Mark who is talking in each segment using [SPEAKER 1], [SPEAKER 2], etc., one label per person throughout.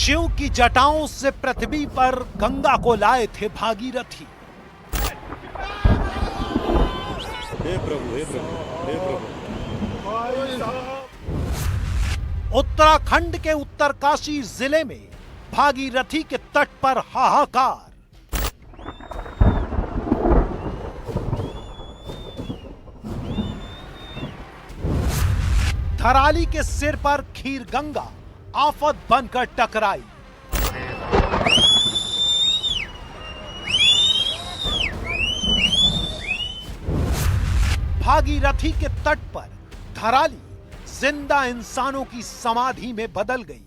[SPEAKER 1] शिव की जटाओं से पृथ्वी पर गंगा को लाए थे भागीरथी।
[SPEAKER 2] हे प्रभु, हे प्रभु, हे प्रभु।
[SPEAKER 1] उत्तराखंड के उत्तरकाशी जिले में भागीरथी के तट पर हाहाकार। थराली के सिर पर खीर गंगा आफत बनकर टकराई। भागीरथी के तट पर थराली जिंदा इंसानों की समाधि में बदल गई।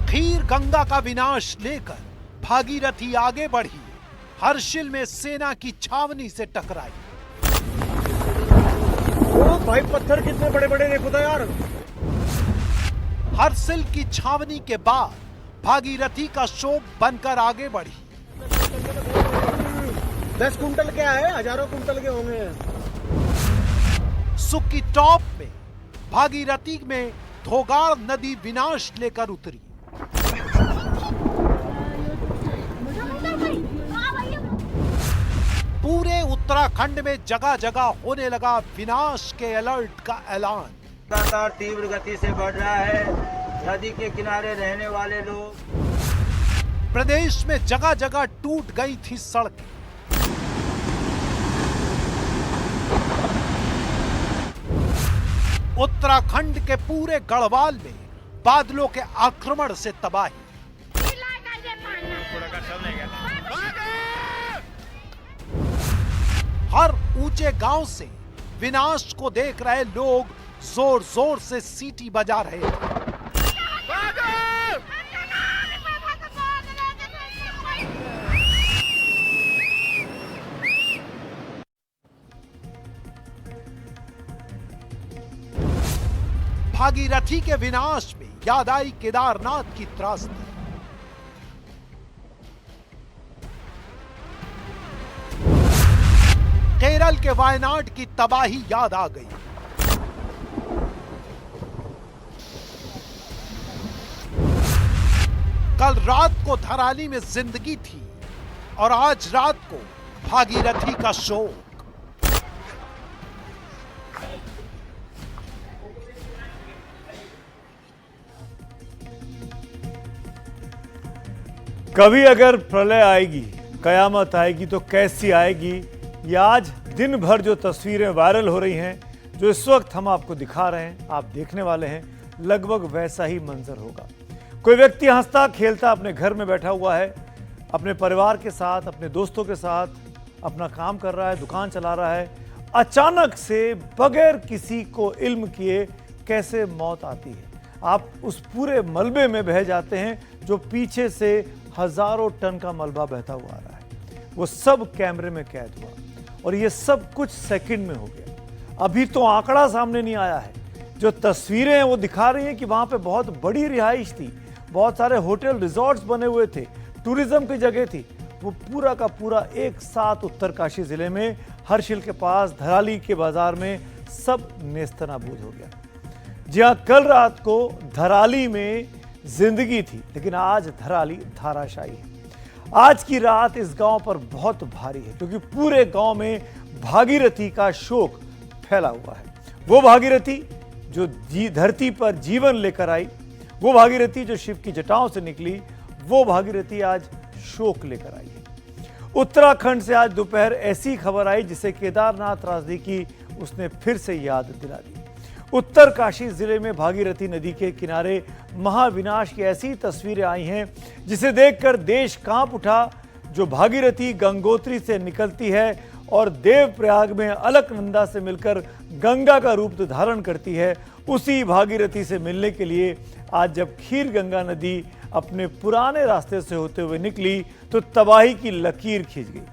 [SPEAKER 1] खीर गंगा का विनाश लेकर भागीरथी आगे बढ़ी, हर्षिल में सेना की छावनी से टकराई।
[SPEAKER 2] ओ भाई, पत्थर कितने बड़े बड़े देखो तो यार।
[SPEAKER 1] हर्षिल की छावनी के बाद भागीरथी का शोक बनकर आगे बढ़ी।
[SPEAKER 2] 10 कुंटल क्या है, हजारों कुंटल के होंगे।
[SPEAKER 1] सुक्की टॉप में भागीरथी में धोगाड़ नदी विनाश लेकर उतरी। पूरे उत्तराखंड में जगह जगह होने लगा विनाश के अलर्ट का ऐलान।
[SPEAKER 3] लगातार तीव्र गति से बढ़ रहा है। नदी के किनारे रहने वाले लोग,
[SPEAKER 1] प्रदेश में जगह जगह टूट गई थी सड़कें। उत्तराखंड के पूरे गढ़वाल में बादलों के आक्रमण से तबाही। हर ऊंचे गांव से विनाश को देख रहे लोग जोर जोर से सीटी बजा रहे थे। भागीरथी के विनाश में याद आई केदारनाथ की त्रासदी। केरल के वायनाड की तबाही याद आ गई। कल रात को थराली में जिंदगी थी और आज रात को भागीरथी का शोक।
[SPEAKER 2] कभी अगर प्रलय आएगी, कयामत आएगी तो कैसी आएगी, ये आज दिन भर जो तस्वीरें वायरल हो रही हैं, जो इस वक्त हम आपको दिखा रहे हैं, आप देखने वाले हैं, लगभग वैसा ही मंजर होगा। कोई व्यक्ति हंसता खेलता अपने घर में बैठा हुआ है, अपने परिवार के साथ, अपने दोस्तों के साथ अपना काम कर रहा है, दुकान चला रहा है। अचानक से बगैर किसी को इल्म किए कैसे मौत आती है। आप उस पूरे मलबे में बह जाते हैं जो पीछे से हजारों टन का मलबा बहता हुआ आ रहा है। वो सब कैमरे में कैद हुआ और ये सब कुछ सेकंड में हो गया। अभी तो आंकड़ा सामने नहीं आया है। जो तस्वीरें हैं वो दिखा रही हैं कि वहां पे बहुत बड़ी रिहाइश थी, बहुत सारे होटल रिजॉर्ट्स बने हुए थे, टूरिज्म की जगह थी। वो पूरा का पूरा एक साथ उत्तरकाशी जिले में हर्षिल के पास धराली के बाजार में सब नेस्तनाबूद हो गया। जी हाँ, कल रात को धराली में जिंदगी थी, लेकिन आज धराली धाराशायी है। आज की रात इस गांव पर बहुत भारी है क्योंकि पूरे गांव में भागीरथी का शोक फैला हुआ है। वो भागीरथी जो धरती पर जीवन लेकर आई, वो भागीरथी जो शिव की जटाओं से निकली, वो भागीरथी आज शोक लेकर आई है। उत्तराखंड से आज दोपहर ऐसी खबर आई जिसे केदारनाथ त्रासदी की उसने फिर से याद दिला दी। उत्तरकाशी जिले में भागीरथी नदी के किनारे महाविनाश की ऐसी तस्वीरें आई हैं जिसे देखकर देश कांप उठा। जो भागीरथी गंगोत्री से निकलती है और देवप्रयाग में अलकनंदा से मिलकर गंगा का रूप धारण करती है, उसी भागीरथी से मिलने के लिए आज जब खीर गंगा नदी अपने पुराने रास्ते से होते हुए निकली तो तबाही की लकीर खींच गई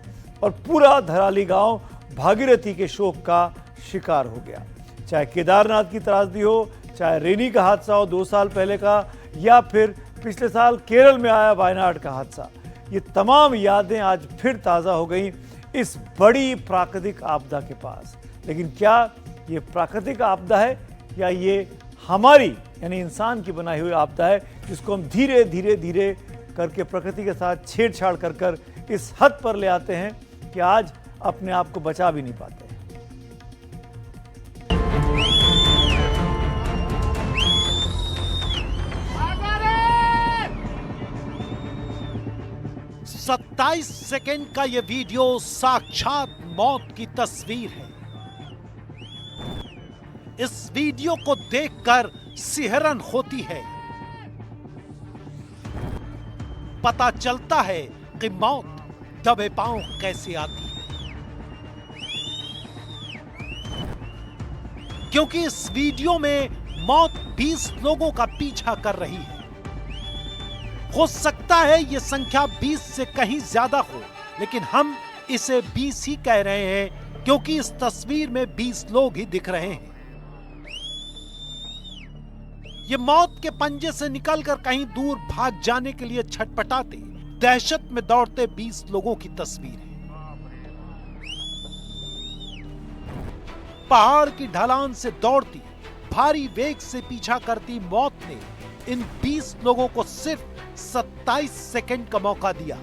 [SPEAKER 2] और पूरा धराली गांव भागीरथी के शोक का शिकार हो गया। चाहे केदारनाथ की त्रासदी हो, चाहे रेनी का हादसा हो 2 साल पहले का, या फिर पिछले साल केरल में आया वायनाड का हादसा, ये तमाम यादें आज फिर ताज़ा हो गई इस बड़ी प्राकृतिक आपदा के पास। लेकिन क्या कि ये प्राकृतिक आपदा है या ये हमारी यानी इंसान की बनाई हुई आपदा है, जिसको हम धीरे धीरे धीरे करके प्रकृति के साथ छेड़छाड़ कर कर इस हद पर ले आते हैं कि आज अपने आप को बचा भी नहीं पाते।
[SPEAKER 1] 27 सेकंड का यह वीडियो साक्षात मौत की तस्वीर है। इस वीडियो को देखकर सिहरन होती है। पता चलता है कि मौत दबे पांव कैसे आती है, क्योंकि इस वीडियो में मौत 20 लोगों का पीछा कर रही है। हो सकता है यह संख्या 20 से कहीं ज्यादा हो, लेकिन हम इसे 20 ही कह रहे हैं क्योंकि इस तस्वीर में 20 लोग ही दिख रहे हैं। ये मौत के पंजे से निकलकर कहीं दूर भाग जाने के लिए छटपटाते, दहशत में दौड़ते 20 लोगों की तस्वीर है। पहाड़ की ढलान से दौड़ती, भारी वेग से पीछा करती मौत ने इन 20 लोगों को सिर्फ 27 सेकंड का मौका दिया।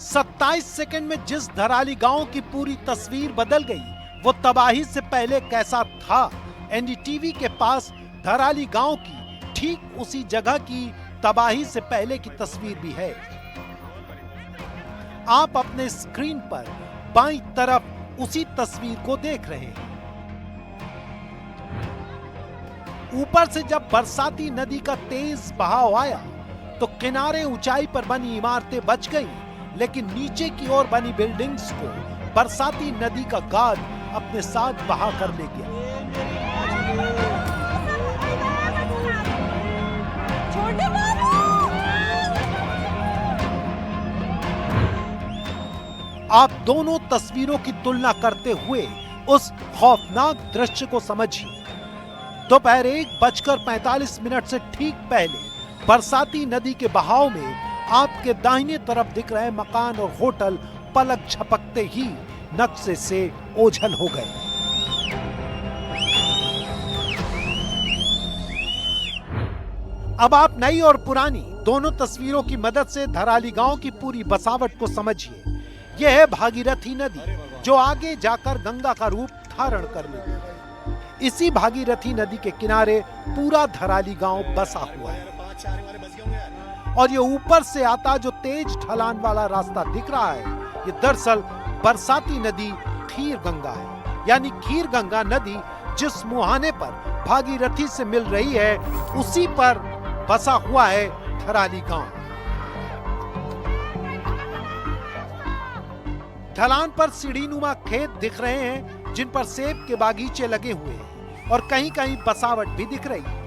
[SPEAKER 1] सत्ताईस सेकंड में जिस धराली गांव की पूरी तस्वीर बदल गई, वो तबाही से पहले कैसा था। एनडीटीवी के पास धराली गांव की ठीक उसी जगह की तबाही से पहले की तस्वीर भी है। आप अपने स्क्रीन पर बाईं तरफ उसी तस्वीर को देख रहे हैं। ऊपर से जब बरसाती नदी का तेज बहाव आया तो किनारे ऊंचाई पर बनी इमारतें बच गई, लेकिन नीचे की ओर बनी बिल्डिंग्स को बरसाती नदी का गाद अपने साथ बहा कर ले गया। आप दोनों तस्वीरों की तुलना करते हुए उस खौफनाक दृश्य को समझिए। दोपहर 1:45 से ठीक पहले बरसाती नदी के बहाव में आपके दाहिने तरफ दिख रहे मकान और होटल पलक झपकते ही नक्शे से ओझल हो गए। अब आप नई और पुरानी दोनों तस्वीरों की मदद से धराली गांव की पूरी बसावट को समझिए। यह है भागीरथी नदी, जो आगे जाकर गंगा का रूप धारण कर लेगी। इसी भागीरथी नदी के किनारे पूरा धराली गांव बसा हुआ है, और ये ऊपर से आता जो तेज ढलान वाला रास्ता दिख रहा है, ये दरअसल बरसाती नदी खीर गंगा है। यानी खीर गंगा नदी जिस मुहाने पर भागीरथी से मिल रही है, उसी पर बसा हुआ है धराली गांव। ढलान पर सीढ़ीनुमा खेत दिख रहे हैं, जिन पर सेब के बागीचे लगे हुए हैं, और कहीं कहीं बसावट भी दिख रही है।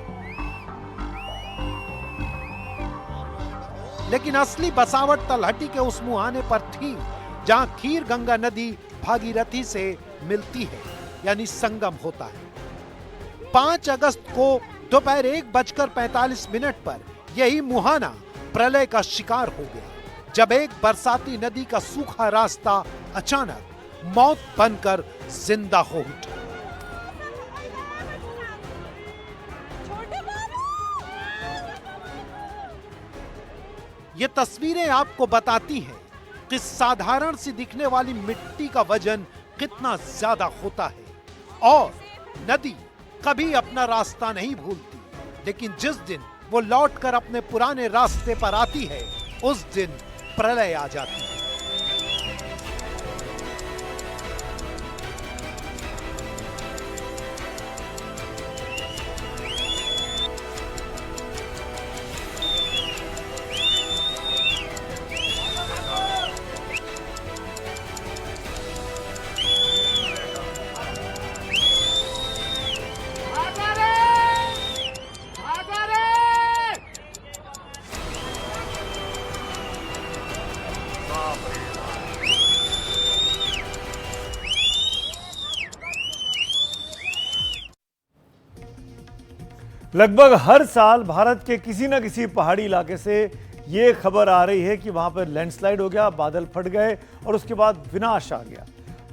[SPEAKER 1] लेकिन असली बसावट तलहटी के उस मुहाने पर थी जहां खीर गंगा नदी भागीरथी से मिलती है, यानी संगम होता है। 5 अगस्त को दोपहर 1:45 पर यही मुहाना प्रलय का शिकार हो गया, जब एक बरसाती नदी का सूखा रास्ता अचानक मौत बनकर जिंदा हो उठा। ये तस्वीरें आपको बताती हैं कि साधारण सी दिखने वाली मिट्टी का वजन कितना ज्यादा होता है, और नदी कभी अपना रास्ता नहीं भूलती, लेकिन जिस दिन वो लौटकर अपने पुराने रास्ते पर आती है, उस दिन प्रलय आ जाती है।
[SPEAKER 2] लगभग हर साल भारत के किसी न किसी पहाड़ी इलाके से ये खबर आ रही है कि वहां पर लैंडस्लाइड हो गया, बादल फट गए और उसके बाद विनाश आ गया।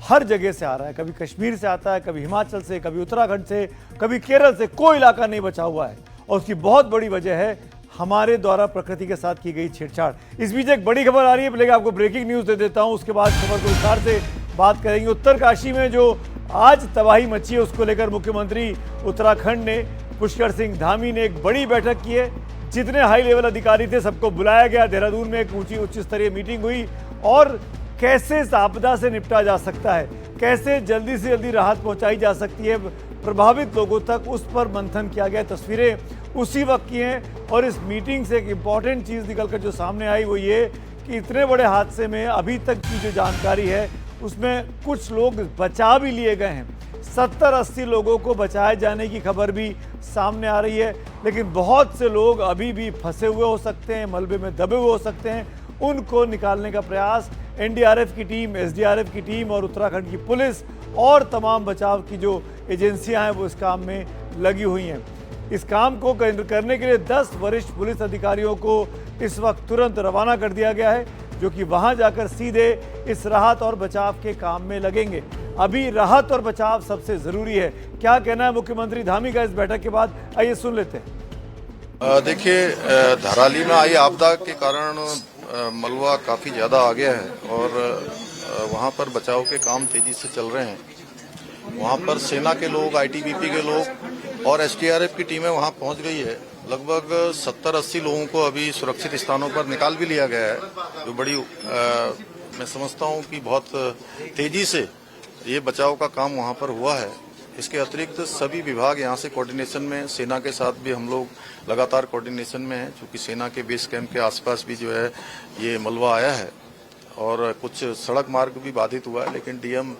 [SPEAKER 2] हर जगह से आ रहा है, कभी कश्मीर से आता है, कभी हिमाचल से, कभी उत्तराखंड से, कभी केरल से, कोई इलाका नहीं बचा हुआ है। और उसकी बहुत बड़ी वजह है हमारे द्वारा प्रकृति के साथ की गई छेड़छाड़। इस बीच एक बड़ी खबर आ रही है, पहले आपको ब्रेकिंग न्यूज दे देता हूं, उसके बाद खबर को विस्तार से बात करेंगे। उत्तरकाशी में जो आज तबाही मची है, उसको लेकर मुख्यमंत्री उत्तराखंड ने पुष्कर सिंह धामी ने एक बड़ी बैठक की है। जितने हाई लेवल अधिकारी थे सबको बुलाया गया। देहरादून में एक उच्च स्तरीय मीटिंग हुई और कैसे इस आपदा से निपटा जा सकता है, कैसे जल्दी से जल्दी राहत पहुंचाई जा सकती है प्रभावित लोगों तक, उस पर मंथन किया गया। तस्वीरें उसी वक्त की हैं और इस मीटिंग से एक इंपॉर्टेंट चीज़ निकलकर जो सामने आई वो ये कि इतने बड़े हादसे में अभी तक की जो जानकारी है उसमें कुछ लोग बचा भी लिए गए हैं। 70-80 लोगों को बचाए जाने की खबर भी सामने आ रही है, लेकिन बहुत से लोग अभी भी फंसे हुए हो सकते हैं, मलबे में दबे हुए हो सकते हैं। उनको निकालने का प्रयास एनडीआरएफ की टीम, एसडीआरएफ की टीम और उत्तराखंड की पुलिस और तमाम बचाव की जो एजेंसियां हैं वो इस काम में लगी हुई हैं। इस काम को करने के लिए 10 वरिष्ठ पुलिस अधिकारियों को इस वक्त तुरंत रवाना कर दिया गया है, जो कि वहां जाकर सीधे इस राहत और बचाव के काम में लगेंगे। अभी राहत और बचाव सबसे जरूरी है। क्या कहना है मुख्यमंत्री धामी का इस बैठक के बाद, आइए सुन लेते हैं।
[SPEAKER 4] देखिए, धराली में आई आपदा के कारण मलबा काफी ज्यादा आ गया है और वहां पर बचाव के काम तेजी से चल रहे हैं। वहां पर सेना के लोग, आईटीबीपी के लोग और एसडीआरएफ की टीमें वहां पहुंच गई है। लगभग 70-80 लोगों को अभी सुरक्षित स्थानों पर निकाल भी लिया गया है, जो बड़ी मैं समझता हूं कि बहुत तेजी से ये बचाव का काम वहां पर हुआ है। इसके अतिरिक्त सभी विभाग यहाँ से कोऑर्डिनेशन में, सेना के साथ भी हम लोग लगातार कोऑर्डिनेशन में हैं, क्योंकि सेना के बेस कैंप के आसपास भी जो है ये मलबा आया है और कुछ सड़क मार्ग भी बाधित हुआ है, लेकिन डीएम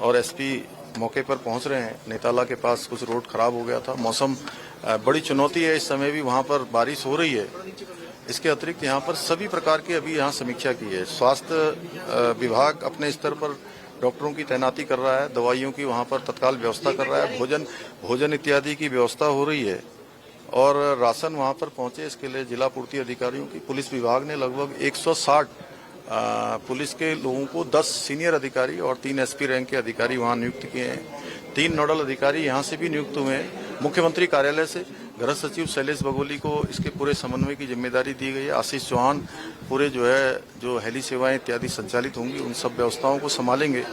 [SPEAKER 4] और एसपी मौके पर पहुंच रहे हैं। नेताला के पास कुछ रोड खराब हो गया था। मौसम बड़ी चुनौती है, इस समय भी वहां पर बारिश हो रही है। इसके अतिरिक्त यहाँ पर सभी प्रकार की अभी यहाँ समीक्षा की है। स्वास्थ्य विभाग अपने स्तर पर डॉक्टरों की तैनाती कर रहा है, दवाइयों की वहां पर तत्काल व्यवस्था कर रहा है, भोजन इत्यादि की व्यवस्था हो रही है और राशन वहां पर पहुंचे, इसके लिए जिला पूर्ति अधिकारियों की पुलिस विभाग ने लगभग 160 पुलिस के लोगों को 10 सीनियर अधिकारी और 3 एसपी रैंक के अधिकारी वहां नियुक्त किए हैं। 3 नोडल अधिकारी यहां से भी नियुक्त हुए हैं। मुख्यमंत्री कार्यालय से गृह सचिव शैलेश बघोली को इसके पूरे समन्वय की जिम्मेदारी दी गई है। आशीष चौहान पूरे जो हेली सेवाएं इत्यादि संचालित होंगी उन सब व्यवस्थाओं को संभालेंगे।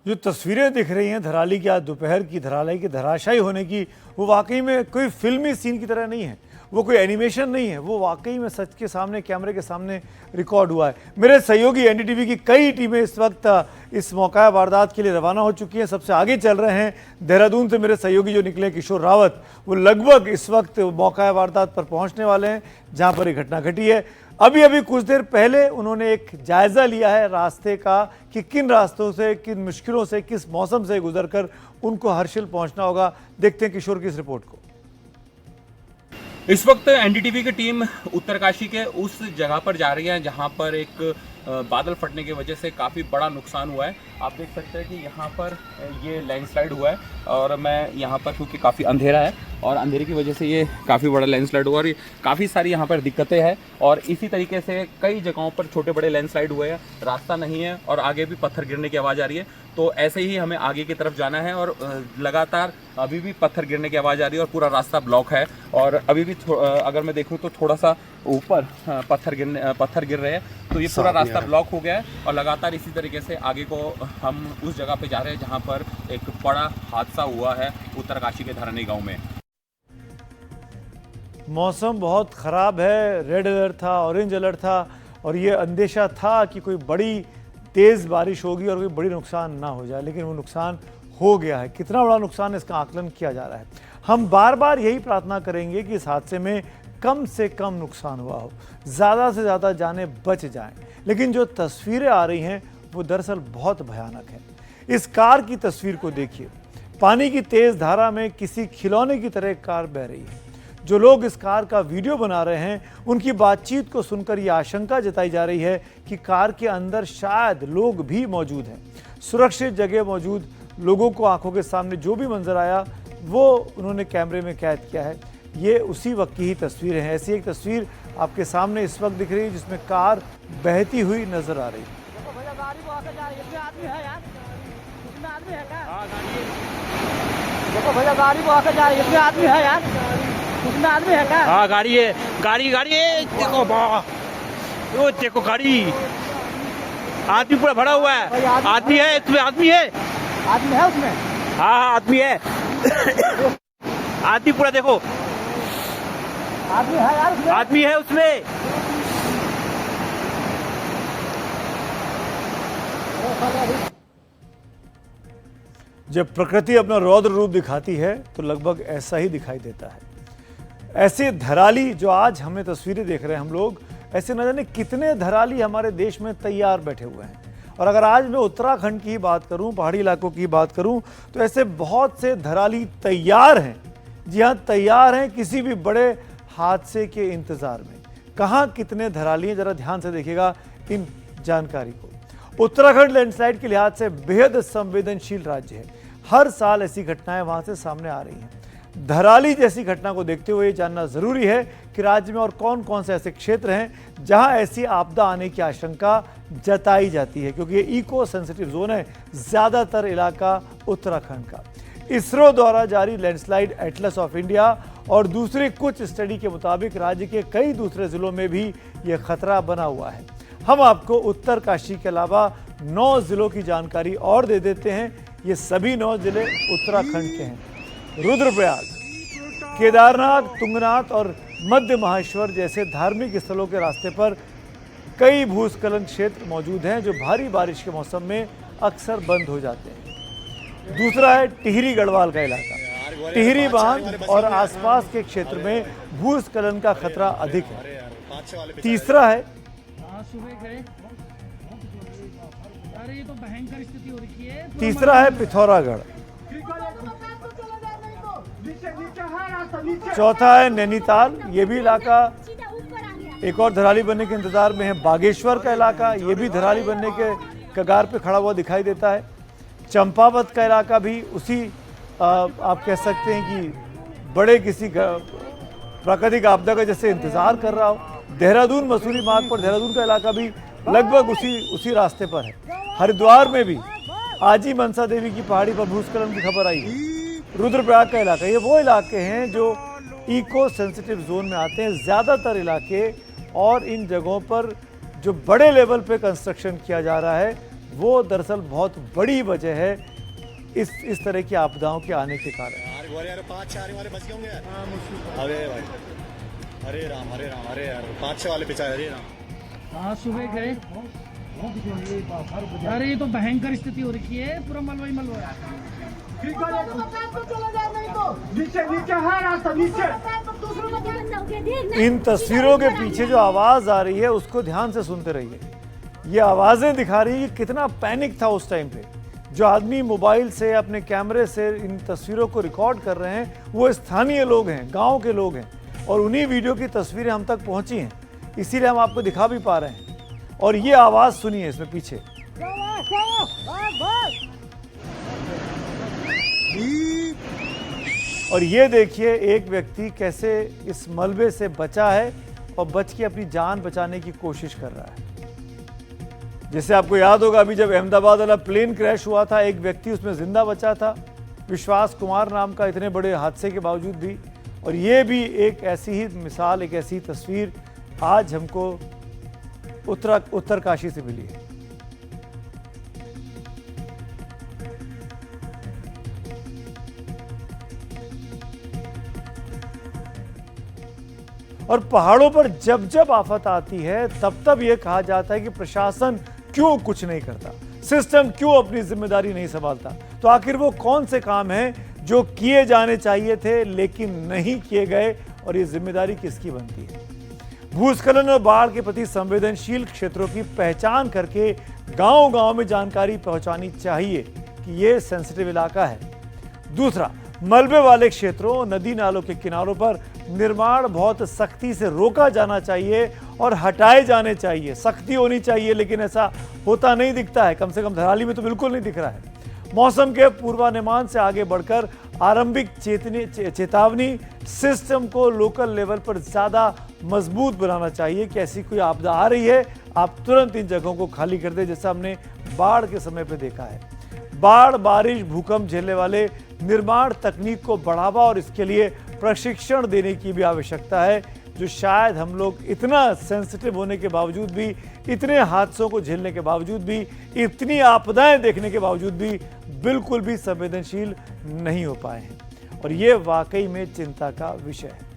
[SPEAKER 2] जो तस्वीरें दिख रही हैं धराली की, आज दोपहर की धराली के धराशायी होने की, वो वाकई में कोई फिल्मी सीन की तरह नहीं है, वो कोई एनिमेशन नहीं है, वो वाकई में सच के सामने, कैमरे के सामने रिकॉर्ड हुआ है। मेरे सहयोगी एनडीटीवी की कई टीमें इस वक्त इस मौका वारदात के लिए रवाना हो चुकी हैं। सबसे आगे चल रहे हैं देहरादून से मेरे सहयोगी जो निकले किशोर रावत, वो लगभग इस वक्त मौका वारदात पर पहुंचने वाले हैं जहां पर ये घटना घटी है। अभी अभी कुछ देर पहले उन्होंने एक जायजा लिया है रास्ते का कि किन रास्तों से, किन मुश्किलों से, किस मौसम से गुजरकर उनको हर्षिल पहुंचना होगा। देखते हैं किशोर की इस रिपोर्ट को।
[SPEAKER 5] इस वक्त एनडीटीवी की टीम उत्तरकाशी के उस जगह पर जा रही है जहां पर एक बादल फटने की वजह से काफ़ी बड़ा नुकसान हुआ है। आप देख सकते हैं कि यहाँ पर ये लैंडस्लाइड हुआ है और मैं यहाँ पर, क्योंकि काफ़ी अंधेरा है और अंधेरे की वजह से ये काफ़ी बड़ा लैंडस्लाइड हुआ और काफ़ी सारी यहाँ पर दिक्कतें हैं और इसी तरीके से कई जगहों पर छोटे बड़े लैंडस्लाइड हुए हैं, रास्ता नहीं है और आगे भी पत्थर गिरने की आवाज़ आ रही है। तो ऐसे ही हमें आगे की तरफ जाना है और लगातार अभी भी पत्थर गिरने की आवाज़ आ रही है और पूरा रास्ता ब्लॉक है। और अभी भी अगर मैं देखूँ तो थोड़ा सा ऊपर पत्थर गिर रहे हैं, तो ये पूरा रास्ता ब्लॉक हो गया है। और लगातार इसी तरीके से आगे को हम उस जगह पे जा रहे हैं जहाँ पर एक बड़ा हादसा हुआ है उत्तरकाशी के धरानी गाँव में।
[SPEAKER 2] मौसम बहुत ख़राब है, रेड अलर्ट था, ऑरेंज अलर्ट था और ये अंदेशा था कि कोई बड़ी तेज़ बारिश होगी और कोई बड़ी नुकसान ना हो जाए, लेकिन वो नुकसान हो गया है। कितना बड़ा नुकसान है इसका आकलन किया जा रहा है। हम बार बार यही प्रार्थना करेंगे कि इस हादसे में कम से कम नुकसान हुआ हो, ज़्यादा से ज़्यादा जानें बच जाएं। लेकिन जो तस्वीरें आ रही हैं वो दरअसल बहुत भयानक है। इस कार की तस्वीर को देखिए, पानी की तेज़ धारा में किसी खिलौने की तरह कार बह रही है। जो लोग इस कार का वीडियो बना रहे हैं उनकी बातचीत को सुनकर यह आशंका जताई जा रही है कि कार के अंदर शायद लोग भी मौजूद हैं। सुरक्षित जगह मौजूद लोगों को आंखों के सामने जो भी मंजर आया वो उन्होंने कैमरे में कैद किया है। ये उसी वक्त की ही तस्वीरें हैं। ऐसी एक तस्वीर आपके सामने इस वक्त दिख रही है जिसमें कार बहती हुई नजर आ रही है।
[SPEAKER 6] देखो भैया गाड़ी वो आकर जा रही है, इसमें आदमी है यार, उसमें आदमी है क्या?
[SPEAKER 7] हाँ गाड़ी है, गाड़ी है, देखो वो देखो गाड़ी, आदमी पूरा भरा हुआ है, आदमी है इसमें, आदमी है
[SPEAKER 6] उसमें।
[SPEAKER 7] हाँ आदमी है आदमी पूरा देखो,
[SPEAKER 6] आदमी है यार उसमें,
[SPEAKER 7] आदमी है उसमें।
[SPEAKER 2] जब प्रकृति अपना रौद्र रूप दिखाती है तो लगभग ऐसा ही दिखाई देता है। ऐसे धराली जो आज हमें तस्वीरें देख रहे हैं हम लोग, ऐसे न जाने कितने धराली हमारे देश में तैयार बैठे हुए हैं। और अगर आज मैं उत्तराखंड की बात करूं, पहाड़ी इलाकों की बात करूं, तो ऐसे बहुत से धराली तैयार हैं। जी हाँ, तैयार हैं किसी भी बड़े हादसे के इंतजार में। कहाँ कितने धराली हैं, जरा ध्यान से देखिएगा इन जानकारी को। उत्तराखंड लैंडस्लाइड के लिहाज से बेहद संवेदनशील राज्य है। हर साल ऐसी घटनाएं वहां से सामने आ रही हैं। धराली जैसी घटना को देखते हुए जानना जरूरी है कि राज्य में और कौन कौन से ऐसे क्षेत्र हैं जहां ऐसी आपदा आने की आशंका जताई जाती है, क्योंकि ये इको सेंसिटिव जोन है, ज्यादातर इलाका उत्तराखंड का। इसरो द्वारा जारी लैंडस्लाइड एटलस ऑफ इंडिया और दूसरे कुछ स्टडी के मुताबिक राज्य के कई दूसरे जिलों में भी यह खतरा बना हुआ है। हम आपको उत्तरकाशी के अलावा 9 जिलों की जानकारी और दे देते हैं। ये सभी 9 जिले उत्तराखंड के हैं। रुद्रप्रयाग, केदारनाथ, तुंगनाथ और मध्य माहेश्वर जैसे धार्मिक स्थलों के रास्ते पर कई भूस्खलन क्षेत्र मौजूद हैं जो भारी बारिश के मौसम में अक्सर बंद हो जाते हैं। दूसरा है टिहरी गढ़वाल का इलाका। टिहरी बांध और आसपास के क्षेत्र में भूस्खलन का खतरा अधिक है। तीसरा है पिथौरागढ़। चौथा है नैनीताल, ये भी इलाका एक और धराली बनने के इंतजार में है। बागेश्वर का इलाका, ये भी धराली बनने के कगार पे खड़ा हुआ दिखाई देता है। चंपावत का इलाका भी उसी आप कह सकते हैं कि बड़े किसी प्राकृतिक आपदा का जैसे इंतजार कर रहा हो। देहरादून मसूरी मार्ग पर देहरादून का इलाका भी लगभग उसी रास्ते पर है। हरिद्वार में भी आजी मनसा देवी की पहाड़ी पर भूस्खलन की खबर आई है। रुद्रप्रयाग का इलाका, ये वो इलाके हैं जो इको सेंसिटिव जोन में आते हैं। ज़्यादातर इलाके और इन जगहों पर जो बड़े लेवल पे कंस्ट्रक्शन किया जा रहा है वो दरअसल बहुत बड़ी वजह है इस तरह की आपदाओं के आने के कारण।
[SPEAKER 8] अरे राम अरे यार 5-6 वाले पिछा, अरे राम।
[SPEAKER 6] हाँ सुबह गए, अरे ये तो भयंकर स्थिति हो रखी है, पूरा मलबा ही मलबा है।
[SPEAKER 2] इन तस्वीरों के पीछे जो आवाज आ रही है उसको ध्यान से सुनते रहिए। ये आवाजें दिखा रही है कि कितना पैनिक था उस टाइम पे। जो आदमी मोबाइल से अपने कैमरे से इन तस्वीरों को रिकॉर्ड कर रहे हैं वो स्थानीय लोग हैं, गांव के लोग हैं, और उन्हीं वीडियो की तस्वीरें हम तक पहुंची हैं, इसीलिए हम आपको दिखा भी पा रहे हैं। और ये आवाज सुनिए इसमें पीछे। और ये देखिए एक व्यक्ति कैसे इस मलबे से बचा है और बच के अपनी जान बचाने की कोशिश कर रहा है। जैसे आपको याद होगा, अभी जब अहमदाबाद वाला प्लेन क्रैश हुआ था, एक व्यक्ति उसमें जिंदा बचा था, विश्वास कुमार नाम का, इतने बड़े हादसे के बावजूद भी। और ये भी एक ऐसी ही मिसाल, एक ऐसी तस्वीर आज हमको उत्तरकाशी से मिली है। और पहाड़ों पर जब जब आफत आती है तब तब यह कहा जाता है कि प्रशासन क्यों कुछ नहीं करता, सिस्टम क्यों अपनी जिम्मेदारी नहीं संभालता। तो आखिर वो कौन से काम हैं जो किए जाने चाहिए थे लेकिन नहीं किए गए, और ये जिम्मेदारी किसकी बनती है? भूस्खलन और बाढ़ के प्रति संवेदनशील क्षेत्रों की पहचान करके गांव-गांव में जानकारी पहुंचानी चाहिए कि ये सेंसिटिव इलाका है। दूसरा, मलबे वाले क्षेत्रों, नदी नालों के किनारों पर निर्माण बहुत सख्ती से रोका जाना चाहिए और हटाए जाने चाहिए। सख्ती होनी चाहिए, लेकिन ऐसा होता नहीं दिखता है। कम से कम धराली में तो बिल्कुल नहीं दिख रहा है। मौसम के पूर्वानुमान से आगे बढ़कर आरंभिक चेतावनी सिस्टम को लोकल लेवल पर ज्यादा मजबूत बनाना चाहिए कि ऐसी कोई आपदा आ रही है, आप तुरंत इन जगहों को खाली कर दें, जैसा हमने बाढ़ के समय पर देखा है। बाढ़, बारिश, भूकंप झेलने वाले निर्माण तकनीक को बढ़ावा और इसके लिए प्रशिक्षण देने की भी आवश्यकता है, जो शायद हम लोग इतना सेंसिटिव होने के बावजूद भी, इतने हादसों को झेलने के बावजूद भी, इतनी आपदाएं देखने के बावजूद भी बिल्कुल भी संवेदनशील नहीं हो पाए हैं। और ये वाकई में चिंता का विषय है।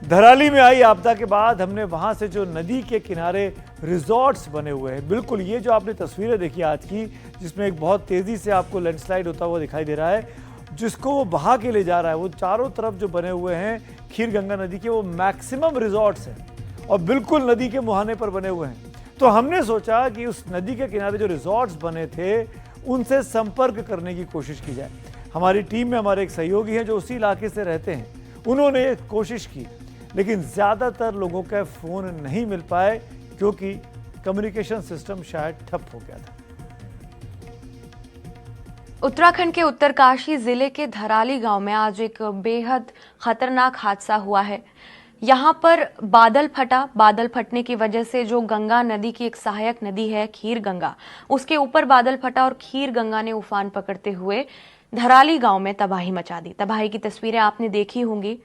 [SPEAKER 2] धराली में आई आपदा के बाद हमने वहां से जो नदी के किनारे रिजॉर्ट्स बने हुए हैं, बिल्कुल ये जो आपने तस्वीरें देखी आज की, जिसमें एक बहुत तेजी से आपको लैंडस्लाइड होता हुआ दिखाई दे रहा है, जिसको वो बहा के ले जा रहा है, वो चारों तरफ जो बने हुए हैं खीर गंगा नदी के, वो मैक्सिमम रिजॉर्ट्स हैं और बिल्कुल नदी के मुहाने पर बने हुए हैं। तो हमने सोचा कि उस नदी के किनारे जो रिजॉर्ट्स बने थे उनसे संपर्क करने की कोशिश की जाए। हमारी टीम में हमारे एक सहयोगी हैं जो उसी इलाके से रहते हैं, उन्होंने एक कोशिश की, लेकिन ज़्यादातर लोगों का फ़ोन नहीं मिल पाए क्योंकि कम्युनिकेशन सिस्टम शायद ठप हो गया था।
[SPEAKER 9] उत्तराखंड के उत्तरकाशी जिले के धराली गांव में आज एक बेहद खतरनाक हादसा हुआ है। यहाँ पर बादल फटा, बादल फटने की वजह से जो गंगा नदी की एक सहायक नदी है खीर गंगा, उसके ऊपर बादल फटा और खीर गंगा ने उफान पकड़ते हुए धराली गांव में तबाही मचा दी। तबाही की तस्वीरें आपने देखी होंगी।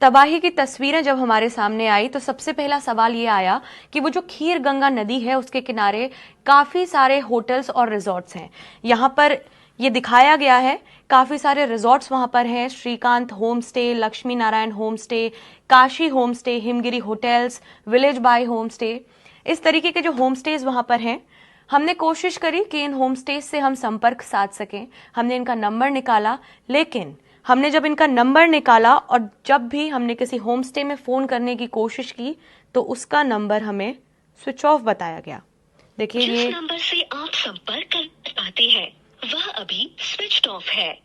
[SPEAKER 9] तबाही की तस्वीरें जब हमारे सामने आई तो सबसे पहला सवाल ये आया कि वो जो खीर गंगा नदी है उसके किनारे काफी सारे होटल्स और रिजॉर्ट्स हैं। यहाँ पर ये दिखाया गया है, काफी सारे रिजॉर्ट्स वहां पर हैं, Shrikant home stay, Lakshmi Narayan home stay, Kashi home stay, Himgiri hotels, village by home stay, इस तरीके के जो होम स्टेज वहां पर हैं। हमने कोशिश करी कि इन होम स्टेज से हम संपर्क साध सकें, हमने इनका नंबर निकाला, लेकिन हमने जब इनका नंबर निकाला और जब भी हमने किसी होम स्टे में फोन करने की कोशिश की तो उसका नंबर हमें स्विच ऑफ बताया गया। देखिए, ये
[SPEAKER 10] नंबर से आप संपर्क कर पाते हैं वह अभी स्विच ऑफ है।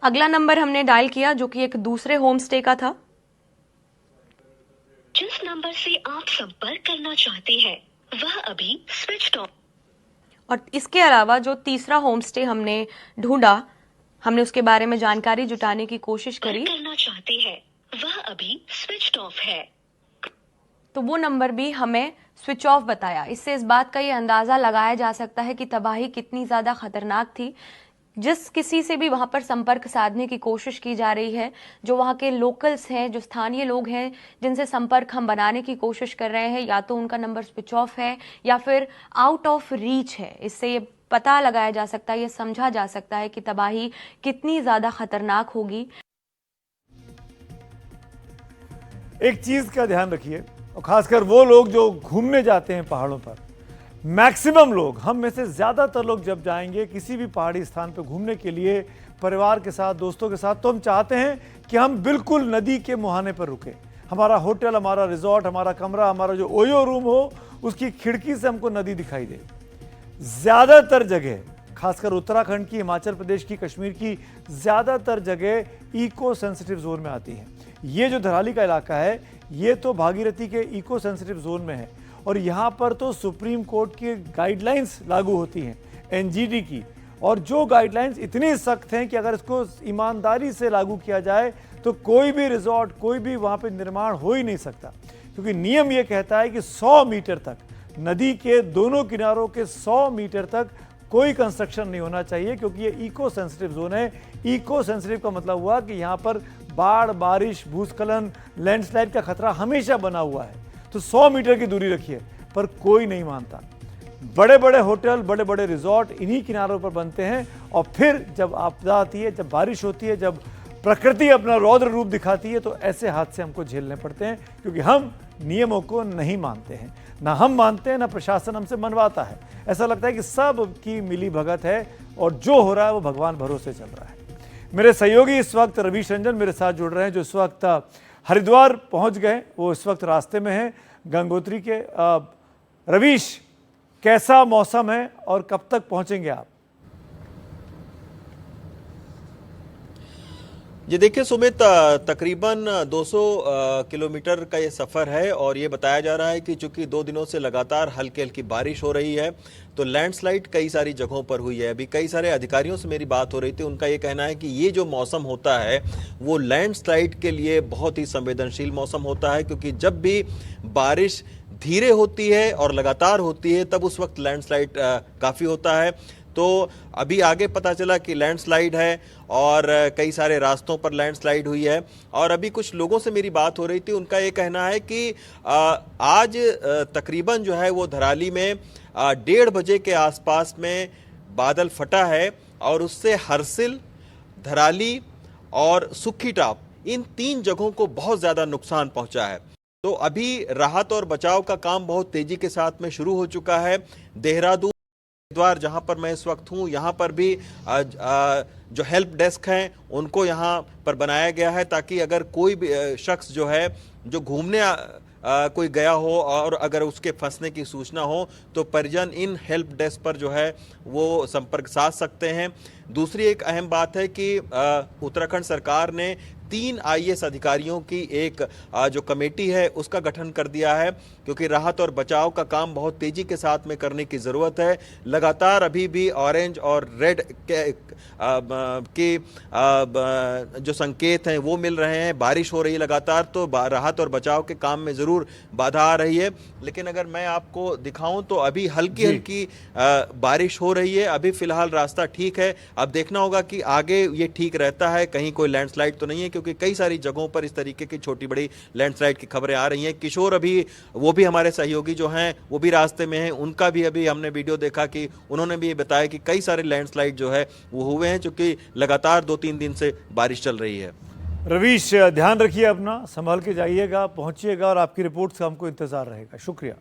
[SPEAKER 9] अगला नंबर हमने डायल किया जो कि एक दूसरे होम स्टे का था।
[SPEAKER 10] जिस नंबर से आप संपर्क करना चाहते हैं वह अभी स्विच ऑफ।
[SPEAKER 9] और इसके अलावा जो तीसरा होम स्टे हमने ढूंढा, हमने उसके बारे में जानकारी जुटाने की कोशिश करी,
[SPEAKER 10] करना चाहते हैं वह अभी स्विच ऑफ है,
[SPEAKER 9] तो वो नंबर भी हमें स्विच ऑफ बताया। इससे इस बात का ये अंदाजा लगाया जा सकता है कि तबाही कितनी ज्यादा खतरनाक थी। जिस किसी से भी वहां पर संपर्क साधने की कोशिश की जा रही है, जो वहां के लोकल्स हैं, जो स्थानीय लोग हैं जिनसे संपर्क हम बनाने की कोशिश कर रहे हैं, या तो उनका नंबर स्विच ऑफ है या फिर आउट ऑफ रीच है। इससे ये पता लगाया जा सकता है, ये समझा जा सकता है कि तबाही कितनी ज्यादा खतरनाक होगी।
[SPEAKER 2] एक चीज का ध्यान रखिए, और खासकर वो लोग जो घूमने जाते हैं पहाड़ों पर, मैक्सिमम लोग, हम में से ज्यादातर लोग जब जाएंगे किसी भी पहाड़ी स्थान पर घूमने के लिए परिवार के साथ, दोस्तों के साथ, तो हम चाहते हैं कि हम बिल्कुल नदी के मुहाने पर रुके। हमारा होटल, हमारा रिजॉर्ट, हमारा कमरा, हमारा जो ओयो रूम हो, उसकी खिड़की से हमको नदी दिखाई दे। ज्यादातर जगह, खासकर उत्तराखंड की, हिमाचल प्रदेश की, कश्मीर की ज्यादातर जगह इको सेंसिटिव जोन में आती है। ये जो धराली का इलाका है ये तो भागीरथी के इको सेंसिटिव जोन में है, और यहाँ पर तो सुप्रीम कोर्ट की गाइडलाइंस लागू होती हैं, एनजीटी की, और जो गाइडलाइंस इतनी सख्त हैं कि अगर इसको ईमानदारी से लागू किया जाए तो कोई भी रिजॉर्ट, कोई भी वहाँ पे निर्माण हो ही नहीं सकता, क्योंकि नियम ये कहता है कि 100 मीटर तक नदी के दोनों किनारों के 100 मीटर तक कोई कंस्ट्रक्शन नहीं होना चाहिए, क्योंकि ये इको सेंसिटिव जोन है। इको सेंसिटिव का मतलब हुआ कि यहाँ पर बाढ़, बारिश, भूस्खलन, लैंडस्लाइड का खतरा हमेशा बना हुआ है। तो 100 मीटर की दूरी रखिए, पर कोई नहीं मानता। बड़े बड़े होटल, बड़े बड़े रिजॉर्ट इन्हीं किनारों पर बनते हैं, और फिर जब आपदा आती है, जब बारिश होती है, जब प्रकृति अपना रौद्र रूप दिखाती है, तो ऐसे हादसे हमको झेलने पड़ते हैं, क्योंकि हम नियमों को नहीं मानते हैं। ना हम मानते हैं, ना प्रशासन हमसे मनवाता है। ऐसा लगता है कि सब की मिली भगत है और जो हो रहा है वो भगवान भरोसे चल रहा है। मेरे सहयोगी इस वक्त रवीश रंजन मेरे साथ जुड़ रहे हैं, जो इस वक्त हरिद्वार पहुंच गए। वो इस वक्त रास्ते में हैं गंगोत्री के। रवीश, कैसा मौसम है और कब तक पहुंचेंगे आप?
[SPEAKER 11] ये देखिए सुमित, तकरीबन 200 किलोमीटर का ये सफ़र है, और ये बताया जा रहा है कि चूंकि 2 दिनों से लगातार हल्की हल्की बारिश हो रही है, तो लैंडस्लाइड कई सारी जगहों पर हुई है। अभी कई सारे अधिकारियों से मेरी बात हो रही थी, उनका ये कहना है कि ये जो मौसम होता है वो लैंडस्लाइड के लिए बहुत ही संवेदनशील मौसम होता है, क्योंकि जब भी बारिश धीरे होती है और लगातार होती है तब उस वक्त लैंडस्लाइड काफ़ी होता है। तो अभी आगे पता चला कि लैंडस्लाइड है और कई सारे रास्तों पर लैंडस्लाइड हुई है। और अभी कुछ लोगों से मेरी बात हो रही थी, उनका ये कहना है कि आज तकरीबन जो है वो धराली में 1:30 बजे के आसपास में बादल फटा है, और उससे हरसिल, धराली और सुक्खी टाप, इन 3 जगहों को बहुत ज़्यादा नुकसान पहुंचा है। तो अभी राहत और बचाव का काम बहुत तेजी के साथ में शुरू हो चुका है। देहरादून, हरिद्वार जहां पर मैं इस वक्त हूं, यहां पर भी जो हेल्प डेस्क हैं उनको यहां पर बनाया गया है, ताकि अगर कोई भी शख्स जो है जो घूमने कोई गया हो और अगर उसके फंसने की सूचना हो, तो परिजन इन हेल्प डेस्क पर जो है वो संपर्क साध सकते हैं। दूसरी एक अहम बात है कि उत्तराखंड सरकार ने 3 IAS अधिकारियों की एक जो कमेटी है उसका गठन कर दिया है, क्योंकि राहत और बचाव का काम बहुत तेजी के साथ में करने की ज़रूरत है। लगातार अभी भी ऑरेंज और रेड के जो संकेत हैं वो मिल रहे हैं। बारिश हो रही है लगातार, तो राहत और बचाव के काम में ज़रूर बाधा आ रही है। लेकिन अगर मैं आपको दिखाऊं तो अभी हल्की हल्की बारिश हो रही है। अभी फ़िलहाल रास्ता ठीक है, अब देखना होगा कि आगे ये ठीक रहता है, कहीं कोई लैंडस्लाइड तो नहीं है, क्योंकि कई सारी जगहों पर इस तरीके की छोटी बड़ी लैंडस्लाइड की खबरें आ रही हैं। किशोर अभी वो भी हमारे सहयोगी जो हैं वो भी रास्ते में हैं, उनका भी अभी हमने वीडियो देखा कि उन्होंने भी ये बताया कि कई सारे लैंडस्लाइड जो है वो हुए हैं, क्योंकि लगातार 2-3 दिन से बारिश चल रही है।
[SPEAKER 2] रवीश, ध्यान रखिए अपना, संभाल के जाइएगा, पहुंचिएगा, और आपकी रिपोर्ट से हमको इंतजार रहेगा। शुक्रिया।